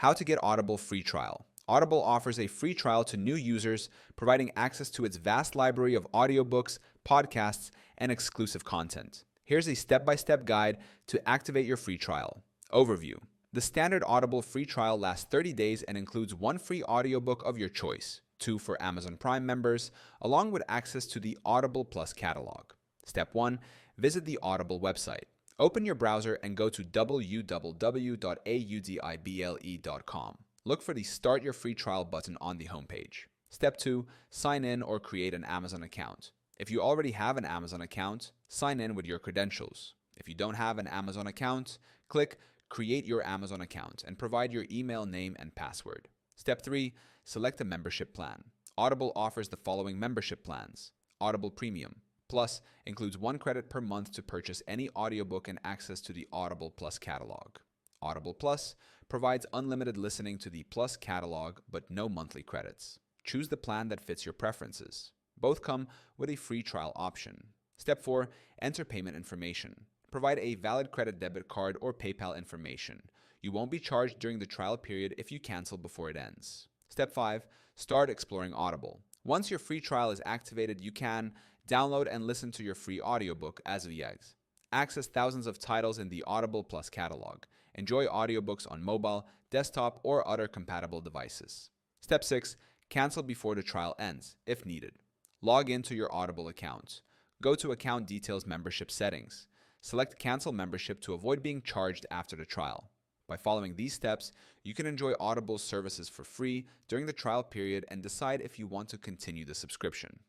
How to get Audible free trial. Audible offers a free trial to new users, providing access to its vast library of audiobooks, podcasts, and exclusive content. Here's a step-by-step guide to activate your free trial. Overview. The standard Audible free trial lasts 30 days and includes one free audiobook of your choice, two for Amazon Prime members, along with access to the Audible Plus catalog. Step 1. Visit the Audible website. Open your browser and go to www.audible.com. Look for the Start Your Free Trial button on the homepage. Step 2. Sign in or create an Amazon account. If you already have an Amazon account, sign in with your credentials. If you don't have an Amazon account, click Create Your Amazon Account and provide your email name and password. Step 3. Select a membership plan. Audible offers the following membership plans. Audible Premium Plus includes 1 credit per month to purchase any audiobook and access to the Audible Plus catalog. Audible Plus provides unlimited listening to the Plus catalog but no monthly credits. Choose the plan that fits your preferences. Both come with a free trial option. Step 4. Enter payment information. Provide a valid credit debit card or PayPal information. You won't be charged during the trial period if you cancel before it ends. Step 5. Start exploring Audible. Once your free trial is activated, you can download and listen to your free audiobook as of yet. Access thousands of titles in the Audible Plus catalog. Enjoy audiobooks on mobile, desktop, or other compatible devices. Step 6. Cancel before the trial ends, if needed. Log into your Audible account. Go to Account Details Membership Settings. Select Cancel Membership to avoid being charged after the trial. By following these steps, you can enjoy Audible's services for free during the trial period and decide if you want to continue the subscription.